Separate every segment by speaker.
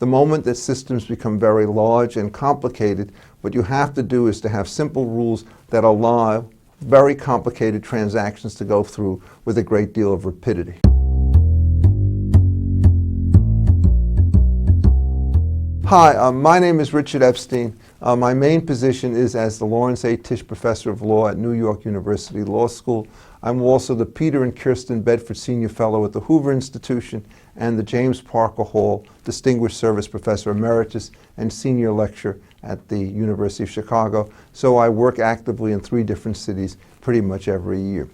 Speaker 1: The moment that systems become very large and complicated, what you have to do is to have simple rules that allow very complicated transactions to go through with a great deal of rapidity. Hi, my name is Richard Epstein. My main position is as the Laurence A. Tisch Professor of Law at New York University Law School. I'm also the Peter and Kirsten Bedford Senior Fellow at the Hoover Institution and the James Parker Hall Distinguished Service Professor Emeritus and Senior Lecturer at the University of Chicago. So I work actively in 3 different cities pretty much every year.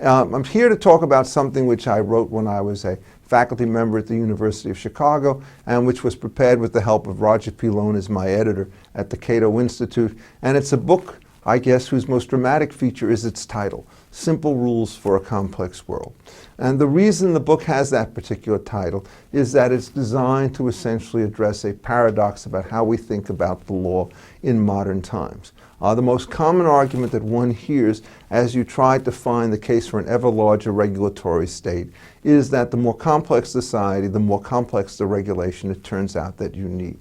Speaker 1: I'm here to talk about something which I wrote when I was a faculty member at the University of Chicago and which was prepared with the help of Roger P. Lone as my editor at the Cato Institute. And it's a book, I guess, whose most dramatic feature is its title, Simple Rules for a Complex World. And the reason the book has that particular title is that it's designed to essentially address a paradox about how we think about the law in modern times. The most common argument that one hears as you try to find the case for an ever larger regulatory state is that the more complex society, the more complex the regulation it turns out that you need.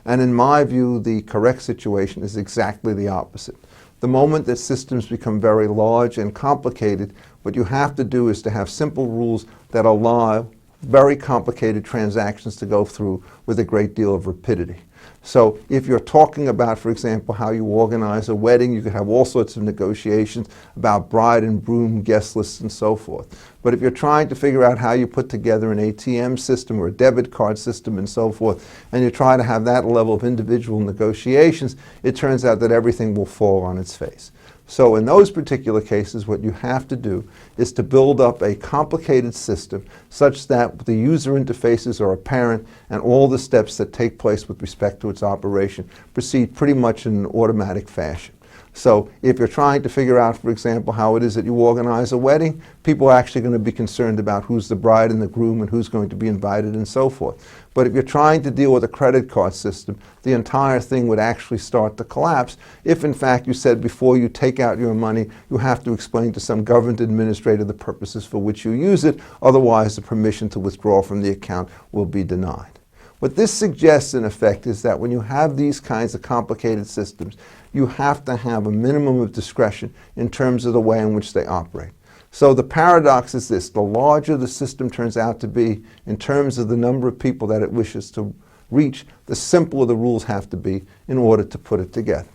Speaker 1: And in my view, the correct situation is exactly the opposite. The moment that systems become very large and complicated, what you have to do is to have simple rules that allow very complicated transactions to go through with a great deal of rapidity. So if you're talking about, for example, how you organize a wedding, you could have all sorts of negotiations about bride and groom, guest lists, and so forth. But if you're trying to figure out how you put together an ATM system or a debit card system and so forth, and you try to have that level of individual negotiations, it turns out that everything will fall on its face. So in those particular cases, what you have to do is to build up a complicated system such that the user interfaces are apparent and all the steps that take place with respect to its operation proceed pretty much in an automatic fashion. So if you're trying to figure out, for example, how it is that you organize a wedding, people are actually going to be concerned about who's the bride and the groom and who's going to be invited and so forth. But if you're trying to deal with a credit card system, the entire thing would actually start to collapse if, in fact, you said before you take out your money, you have to explain to some government administrator the purposes for which you use it, otherwise the permission to withdraw from the account will be denied. What this suggests, in effect, is that when you have these kinds of complicated systems, you have to have a minimum of discretion in terms of the way in which they operate. So the paradox is this: the larger the system turns out to be in terms of the number of people that it wishes to reach, the simpler the rules have to be in order to put it together.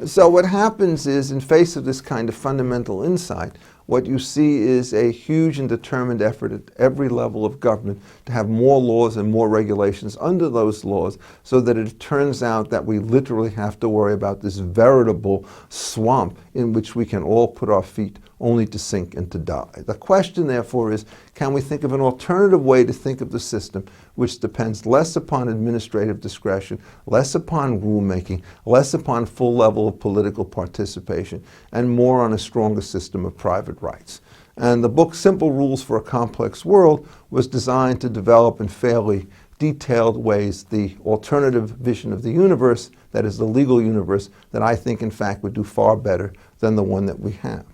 Speaker 1: So what happens is, in face of this kind of fundamental insight, what you see is a huge and determined effort at every level of government to have more laws and more regulations under those laws so that it turns out that we literally have to worry about this veritable swamp in which we can all put our feet only to sink and to die. The question, therefore, is, can we think of an alternative way to think of the system which depends less upon administrative discretion, less upon rulemaking, less upon full level of political participation, and more on a stronger system of private rights? And the book Simple Rules for a Complex World was designed to develop in fairly detailed ways the alternative vision of the universe, that is the legal universe, that I think in fact would do far better than the one that we have.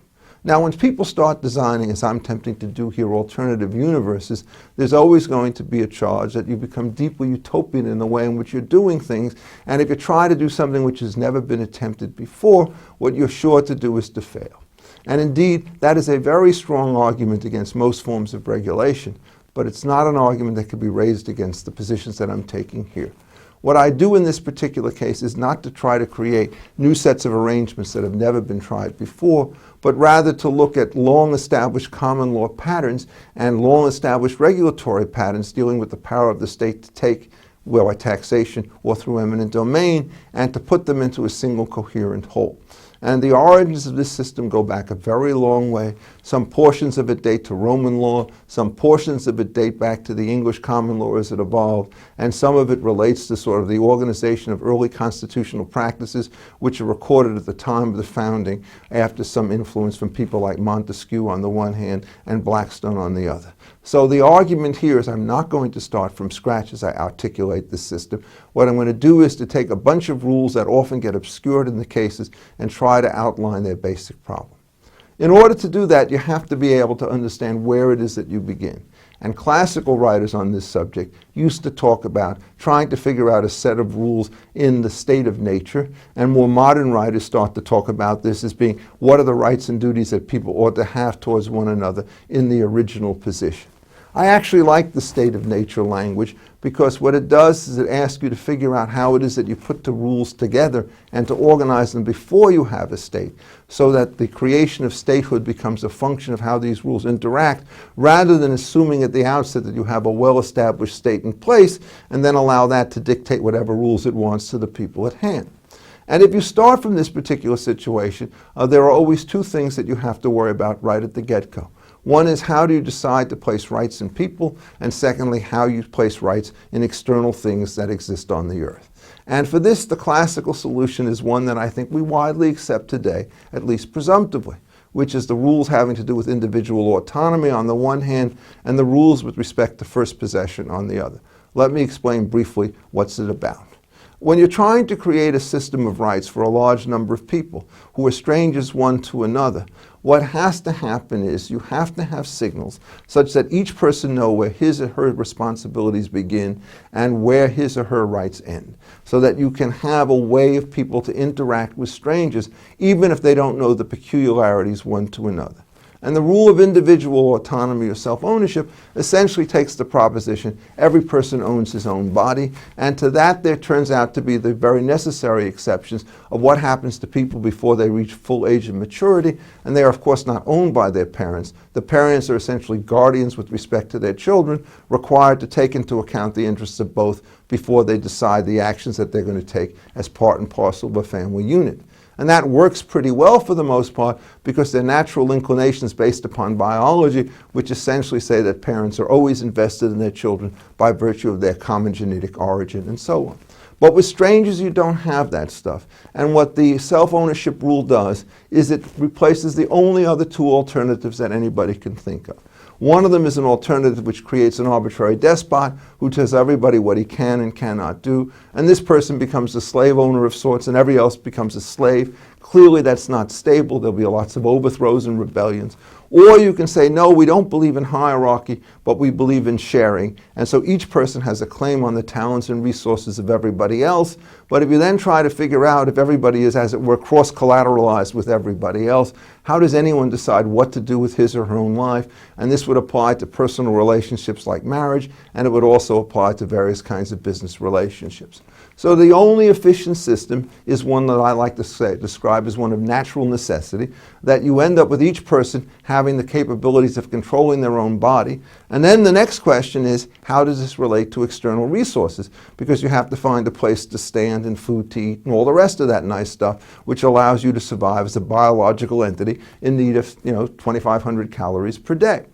Speaker 1: Now, when people start designing, as I'm attempting to do here, alternative universes, there's always going to be a charge that you become deeply utopian in the way in which you're doing things. And if you try to do something which has never been attempted before, what you're sure to do is to fail. And indeed, that is a very strong argument against most forms of regulation, but it's not an argument that could be raised against the positions that I'm taking here. What I do in this particular case is not to try to create new sets of arrangements that have never been tried before, but rather to look at long-established common law patterns and long-established regulatory patterns dealing with the power of the state to take, well, by taxation or through eminent domain, and to put them into a single coherent whole. And the origins of this system go back a very long way. Some portions of it date to Roman law, some portions of it date back to the English common law as it evolved, and some of it relates to sort of the organization of early constitutional practices, which are recorded at the time of the founding after some influence from people like Montesquieu on the one hand and Blackstone on the other. So the argument here is I'm not going to start from scratch as I articulate this system. What I'm going to do is to take a bunch of rules that often get obscured in the cases and try to outline their basic problem. In order to do that, you have to be able to understand where it is that you begin. And classical writers on this subject used to talk about trying to figure out a set of rules in the state of nature, and more modern writers start to talk about this as being what are the rights and duties that people ought to have towards one another in the original position. I actually like the state of nature language because what it does is it asks you to figure out how it is that you put the rules together and to organize them before you have a state, so that the creation of statehood becomes a function of how these rules interact, rather than assuming at the outset that you have a well-established state in place and then allow that to dictate whatever rules it wants to the people at hand. And if you start from this particular situation, there are always two things that you have to worry about right at the get-go. One is, how do you decide to place rights in people? And secondly, how you place rights in external things that exist on the earth. And for this, the classical solution is one that I think we widely accept today, at least presumptively, which is the rules having to do with individual autonomy on the one hand, and the rules with respect to first possession on the other. Let me explain briefly what's it about. When you're trying to create a system of rights for a large number of people who are strangers one to another, what has to happen is you have to have signals such that each person know where his or her responsibilities begin and where his or her rights end, so that you can have a way of people to interact with strangers even if they don't know the peculiarities one to another. And the rule of individual autonomy or self-ownership essentially takes the proposition every person owns his own body, and to that there turns out to be the very necessary exceptions of what happens to people before they reach full age of maturity, and they are of course not owned by their parents. The parents are essentially guardians with respect to their children, required to take into account the interests of both before they decide the actions that they're going to take as part and parcel of a family unit. And that works pretty well for the most part because they're natural inclinations based upon biology, which essentially say that parents are always invested in their children by virtue of their common genetic origin and so on. But with strangers, you don't have that stuff. And what the self-ownership rule does is it replaces the only other two alternatives that anybody can think of. One of them is an alternative which creates an arbitrary despot who tells everybody what he can and cannot do, and this person becomes a slave owner of sorts and everybody else becomes a slave. Clearly that's not stable. There'll be lots of overthrows and rebellions. Or you can say, no, we don't believe in hierarchy, but we believe in sharing. And so each person has a claim on the talents and resources of everybody else. But if you then try to figure out if everybody is, as it were, cross-collateralized with everybody else, how does anyone decide what to do with his or her own life? And this would apply to personal relationships like marriage, and it would also apply to various kinds of business relationships. So the only efficient system is one that I like to describe as one of natural necessity, that you end up with each person having the capabilities of controlling their own body. And then the next question is, how does this relate to external resources? Because you have to find a place to stand and food to eat and all the rest of that nice stuff, which allows you to survive as a biological entity in need of 2,500 calories per day.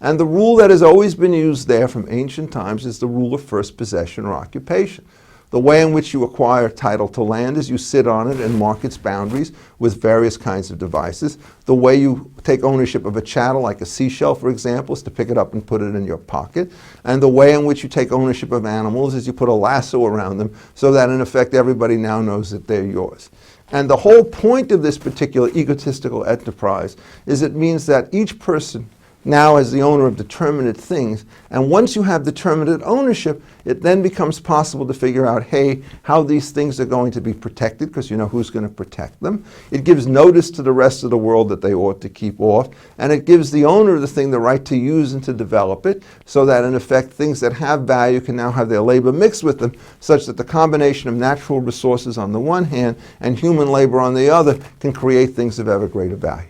Speaker 1: And the rule that has always been used there from ancient times is the rule of first possession or occupation. The way in which you acquire title to land is you sit on it and mark its boundaries with various kinds of devices. The way you take ownership of a chattel, like a seashell, for example, is to pick it up and put it in your pocket. And the way in which you take ownership of animals is you put a lasso around them so that, in effect, everybody now knows that they're yours. And the whole point of this particular egotistical enterprise is it means that each person now is the owner of determinate things, and once you have determinate ownership, it then becomes possible to figure out, hey, how these things are going to be protected, because you know who's going to protect them. It gives notice to the rest of the world that they ought to keep off, and it gives the owner of the thing the right to use and to develop it, so that in effect things that have value can now have their labor mixed with them, such that the combination of natural resources on the one hand and human labor on the other can create things of ever greater value.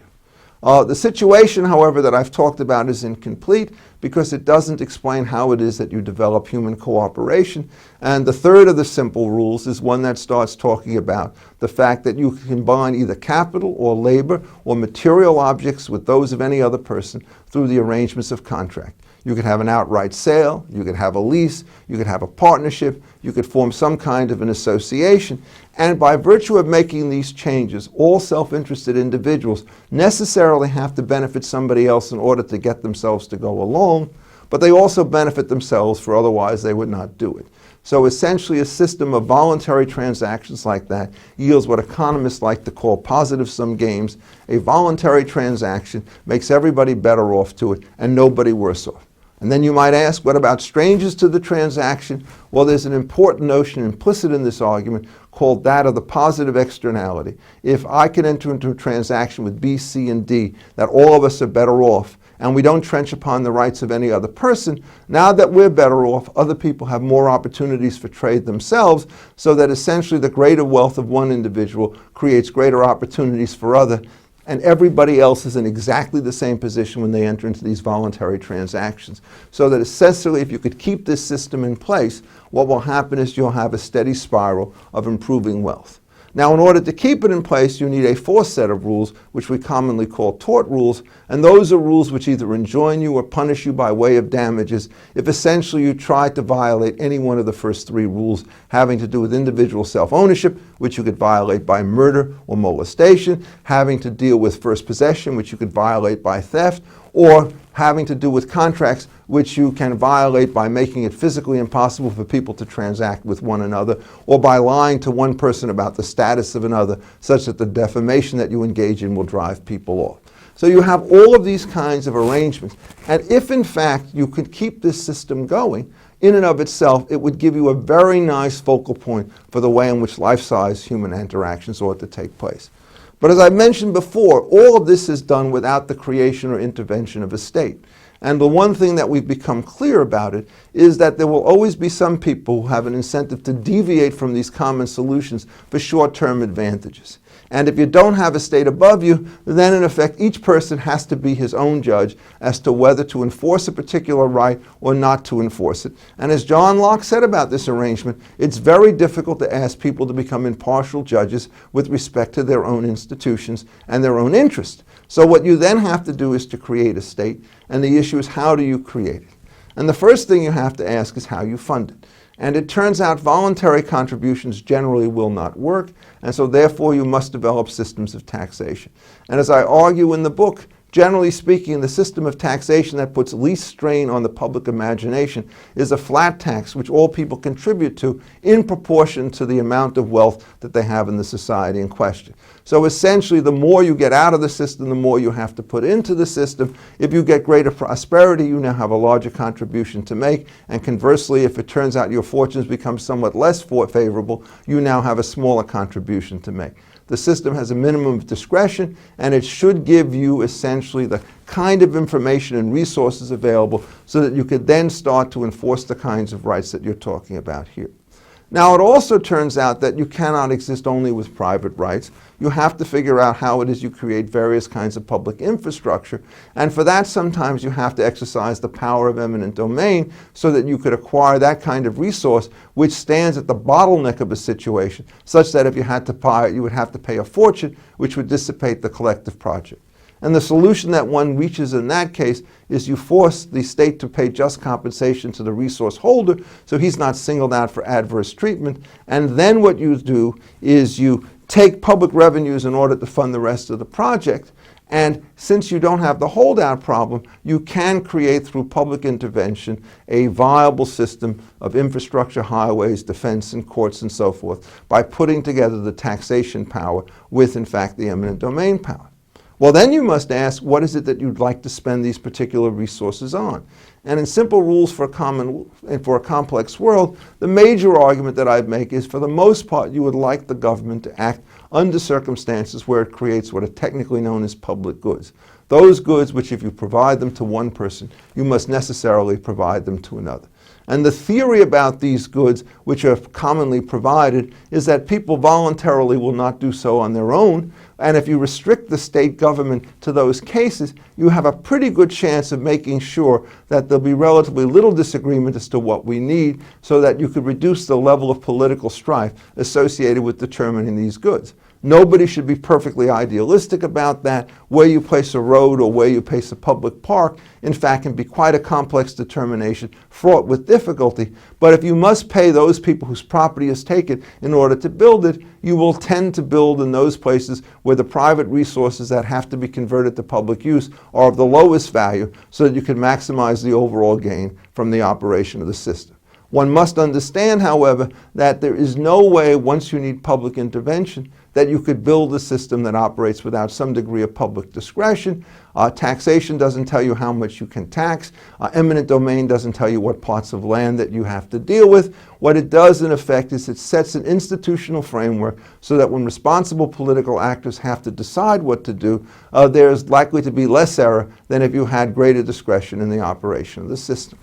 Speaker 1: The situation, however, that I've talked about is incomplete because it doesn't explain how it is that you develop human cooperation. And the third of the simple rules is one that starts talking about the fact that you can combine either capital or labor or material objects with those of any other person through the arrangements of contract. You could have an outright sale, you could have a lease, you could have a partnership, you could form some kind of an association. And by virtue of making these changes, all self-interested individuals necessarily have to benefit somebody else in order to get themselves to go along, but they also benefit themselves, for otherwise they would not do it. So essentially a system of voluntary transactions like that yields what economists like to call positive-sum games. A voluntary transaction makes everybody better off to it and nobody worse off. And then you might ask, what about strangers to the transaction? Well, there's an important notion implicit in this argument called that of the positive externality. If I can enter into a transaction with B, C, and D, that all of us are better off, and we don't trench upon the rights of any other person, now that we're better off, other people have more opportunities for trade themselves, so that essentially the greater wealth of one individual creates greater opportunities for other, and everybody else is in exactly the same position when they enter into these voluntary transactions. So that essentially, if you could keep this system in place, what will happen is you'll have a steady spiral of improving wealth. Now, in order to keep it in place, you need a fourth set of rules, which we commonly call tort rules, and those are rules which either enjoin you or punish you by way of damages if essentially you try to violate any one of the first three rules having to do with individual self-ownership, which you could violate by murder or molestation, having to deal with first possession, which you could violate by theft, or having to do with contracts, which you can violate by making it physically impossible for people to transact with one another, or by lying to one person about the status of another, such that the defamation that you engage in will drive people off. So you have all of these kinds of arrangements. And if, in fact, you could keep this system going, in and of itself, it would give you a very nice focal point for the way in which life-size human interactions ought to take place. But as I mentioned before, all of this is done without the creation or intervention of a state. And the one thing that we've become clear about it is that there will always be some people who have an incentive to deviate from these common solutions for short-term advantages. And if you don't have a state above you, then in effect each person has to be his own judge as to whether to enforce a particular right or not to enforce it. And as John Locke said about this arrangement, it's very difficult to ask people to become impartial judges with respect to their own institutions and their own interests. So what you then have to do is to create a state, and the issue is how do you create it? And the first thing you have to ask is how you fund it. And it turns out voluntary contributions generally will not work, and so therefore you must develop systems of taxation. And as I argue in the book, generally speaking, the system of taxation that puts least strain on the public imagination is a flat tax which all people contribute to in proportion to the amount of wealth that they have in the society in question. So essentially, the more you get out of the system, the more you have to put into the system. If you get greater prosperity, you now have a larger contribution to make. And conversely, if it turns out your fortunes become somewhat less favorable, you now have a smaller contribution to make. The system has a minimum of discretion, and it should give you essentially the kind of information and resources available so that you could then start to enforce the kinds of rights that you're talking about here. Now, it also turns out that you cannot exist only with private rights. You have to figure out how it is you create various kinds of public infrastructure, and for that sometimes you have to exercise the power of eminent domain so that you could acquire that kind of resource which stands at the bottleneck of a situation, such that if you had to buy it, you would have to pay a fortune which would dissipate the collective project. And the solution that one reaches in that case is you force the state to pay just compensation to the resource holder so he's not singled out for adverse treatment. And then what you do is you take public revenues in order to fund the rest of the project. And since you don't have the holdout problem, you can create through public intervention a viable system of infrastructure, highways, defense, and courts, and so forth by putting together the taxation power with, in fact, the eminent domain power. Well, then you must ask, what is it that you'd like to spend these particular resources on? And in simple rules for a complex world, the major argument that I'd make is, for the most part, you would like the government to act under circumstances where it creates what are technically known as public goods. Those goods which, if you provide them to one person, you must necessarily provide them to another. And the theory about these goods, which are commonly provided, is that people voluntarily will not do so on their own. And if you restrict the state government to those cases, you have a pretty good chance of making sure that there'll be relatively little disagreement as to what we need, so that you could reduce the level of political strife associated with determining these goods. Nobody should be perfectly idealistic about that. Where you place a road or where you place a public park, in fact, can be quite a complex determination, fraught with difficulty. But if you must pay those people whose property is taken in order to build it, you will tend to build in those places where the private resources that have to be converted to public use are of the lowest value, so that you can maximize the overall gain from the operation of the system. One must understand, however, that there is no way, once you need public intervention, that you could build a system that operates without some degree of public discretion. Taxation doesn't tell you how much you can tax. Eminent domain doesn't tell you what parts of land that you have to deal with. What it does, in effect, is it sets an institutional framework so that when responsible political actors have to decide what to do, there's likely to be less error than if you had greater discretion in the operation of the system.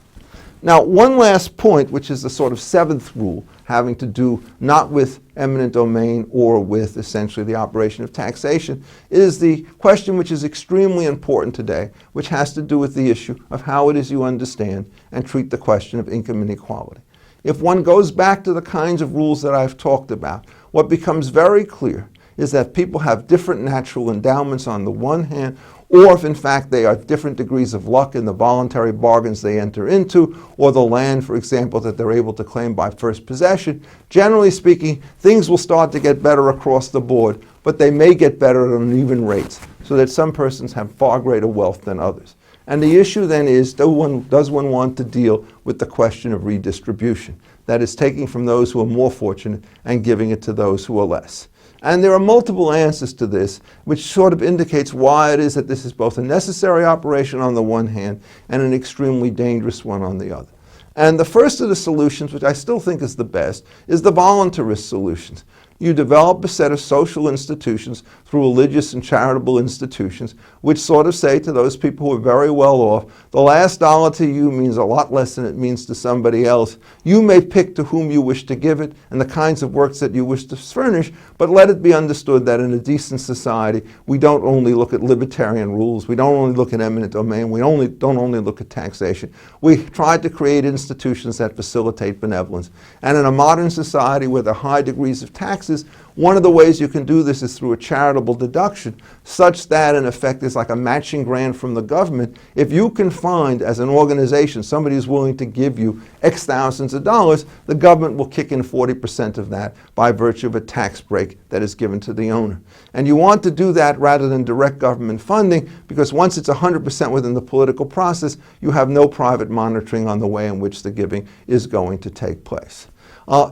Speaker 1: Now, one last point, which is the sort of seventh rule, having to do not with eminent domain or with essentially the operation of taxation, is the question which is extremely important today, which has to do with the issue of how it is you understand and treat the question of income inequality. If one goes back to the kinds of rules that I've talked about, what becomes very clear is that people have different natural endowments on the one hand, or if in fact they are different degrees of luck in the voluntary bargains they enter into, or the land, for example, that they're able to claim by first possession. Generally speaking, things will start to get better across the board, but they may get better at uneven rates, so that some persons have far greater wealth than others. And the issue then is, does one want to deal with the question of redistribution? That is, taking from those who are more fortunate and giving it to those who are less. And there are multiple answers to this, which sort of indicates why it is that this is both a necessary operation on the one hand and an extremely dangerous one on the other. And the first of the solutions, which I still think is the best, is the voluntarist solutions. You develop a set of social institutions through religious and charitable institutions, which sort of say to those people who are very well off, the last dollar to you means a lot less than it means to somebody else. You may pick to whom you wish to give it and the kinds of works that you wish to furnish, but let it be understood that in a decent society, we don't only look at libertarian rules, we don't only look at eminent domain, we don't only look at taxation. We try to create institutions that facilitate benevolence. And in a modern society where there are high degrees of taxes, one of the ways you can do this is through a charitable deduction, such that in effect is like a matching grant from the government. If you can find, as an organization, somebody who's willing to give you X thousands of dollars, the government will kick in 40% of that by virtue of a tax break that is given to the owner. And you want to do that rather than direct government funding, because once it's 100% within the political process, you have no private monitoring on the way in which the giving is going to take place.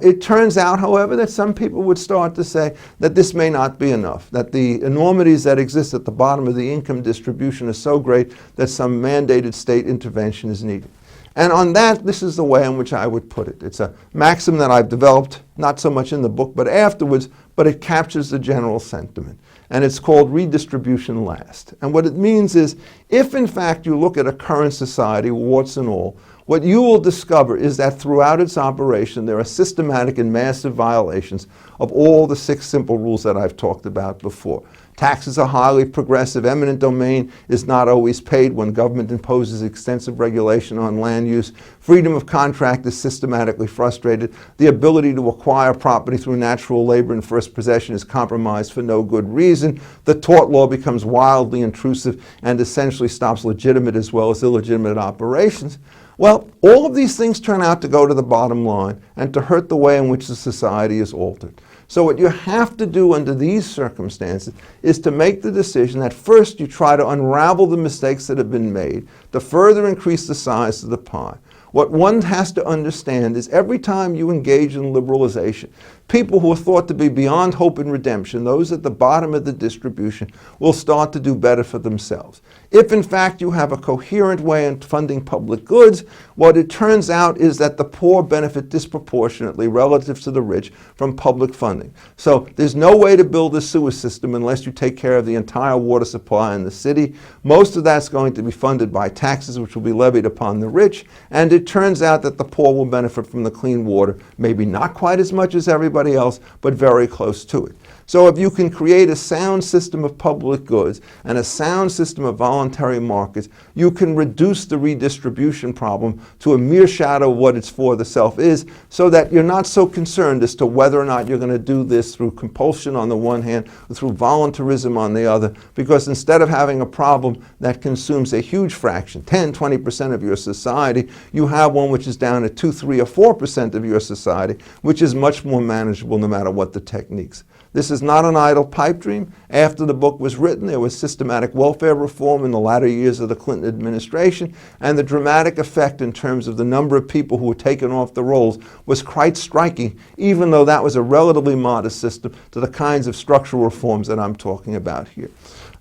Speaker 1: It turns out, however, that some people would start to say that this may not be enough, that the enormities that exist at the bottom of the income distribution are so great that some mandated state intervention is needed. And on that, this is the way in which I would put it. It's a maxim that I've developed, not so much in the book, but afterwards, but it captures the general sentiment. And it's called redistribution last. And what it means is, if in fact you look at a current society, warts and all, what you will discover is that throughout its operation, there are systematic and massive violations of all the 6 simple rules that I've talked about before. Taxes are highly progressive. Eminent domain is not always paid when government imposes extensive regulation on land use. Freedom of contract is systematically frustrated. The ability to acquire property through natural labor and first possession is compromised for no good reason. The tort law becomes wildly intrusive and essentially stops legitimate as well as illegitimate operations. Well, all of these things turn out to go to the bottom line and to hurt the way in which the society is altered. So what you have to do under these circumstances is to make the decision that first you try to unravel the mistakes that have been made to further increase the size of the pie. What one has to understand is every time you engage in liberalization, people who are thought to be beyond hope and redemption, those at the bottom of the distribution, will start to do better for themselves. If in fact you have a coherent way in funding public goods, what it turns out is that the poor benefit disproportionately relative to the rich from public funding. So there's no way to build a sewer system unless you take care of the entire water supply in the city. Most of that's going to be funded by taxes which will be levied upon the rich, and it turns out that the poor will benefit from the clean water, maybe not quite as much as everybody else, but very close to it. So if you can create a sound system of public goods and a sound system of voluntary markets, you can reduce the redistribution problem to a mere shadow of what its for the self is, so that you're not so concerned as to whether or not you're going to do this through compulsion on the one hand, or through voluntarism on the other, because instead of having a problem that consumes a huge fraction, 10, 20% of your society, you have one which is down at 2, 3, or 4% of your society, which is much more manageable no matter what the techniques. This is not an idle pipe dream. After the book was written, there was systematic welfare reform in the latter years of the Clinton administration, and the dramatic effect in terms of the number of people who were taken off the rolls was quite striking, even though that was a relatively modest system to the kinds of structural reforms that I'm talking about here.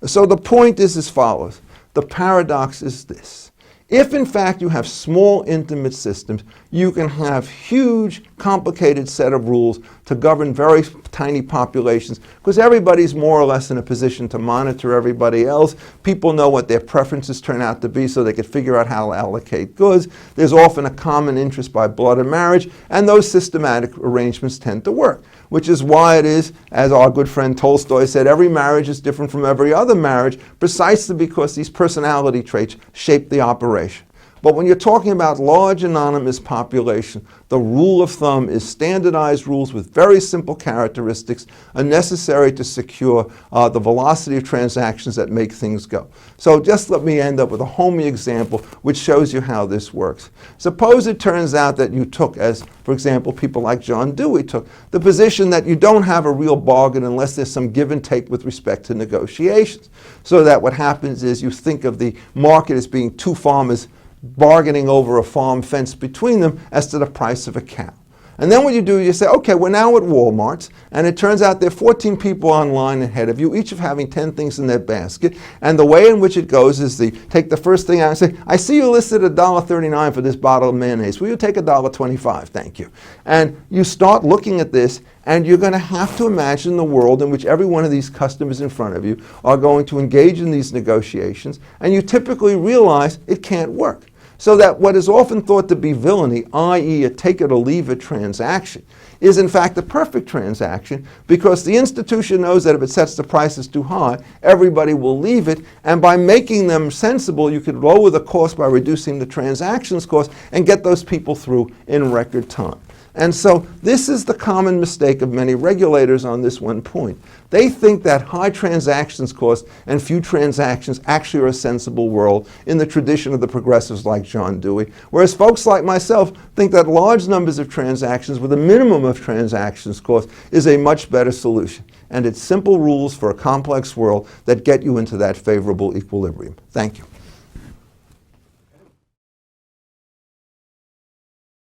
Speaker 1: So the point is as follows. The paradox is this. If, in fact, you have small, intimate systems, you can have huge, complicated set of rules to govern very tiny populations because everybody's more or less in a position to monitor everybody else. People know what their preferences turn out to be so they can figure out how to allocate goods. There's often a common interest by blood or marriage, and those systematic arrangements tend to work, which is why it is, as our good friend Tolstoy said, every marriage is different from every other marriage, precisely because these personality traits shape the operation. But when you're talking about large anonymous population, the rule of thumb is standardized rules with very simple characteristics are necessary to secure the velocity of transactions that make things go. So just let me end up with a homey example which shows you how this works. Suppose it turns out that you took, as for example people like John Dewey took, the position that you don't have a real bargain unless there's some give and take with respect to negotiations. So that what happens is you think of the market as being two farmers bargaining over a farm fence between them as to the price of a cow. And then what you do, you say, okay, we're now at Walmart's, and it turns out there are 14 people online ahead of you, each of having 10 things in their basket, and the way in which it goes is take the first thing out and say, I see you listed at $1.39 for this bottle of mayonnaise. Will you take $1.25? Thank you. And you start looking at this, and you're going to have to imagine the world in which every one of these customers in front of you are going to engage in these negotiations, and you typically realize it can't work. So that what is often thought to be villainy, i.e. a take it or leave it transaction, is in fact a perfect transaction because the institution knows that if it sets the prices too high, everybody will leave it, and by making them sensible, you could lower the cost by reducing the transactions cost and get those people through in record time. And so this is the common mistake of many regulators on this one point. They think that high transactions cost and few transactions actually are a sensible world in the tradition of the progressives like John Dewey, whereas folks like myself think that large numbers of transactions with a minimum of transactions cost is a much better solution. And it's simple rules for a complex world that get you into that favorable equilibrium. Thank you.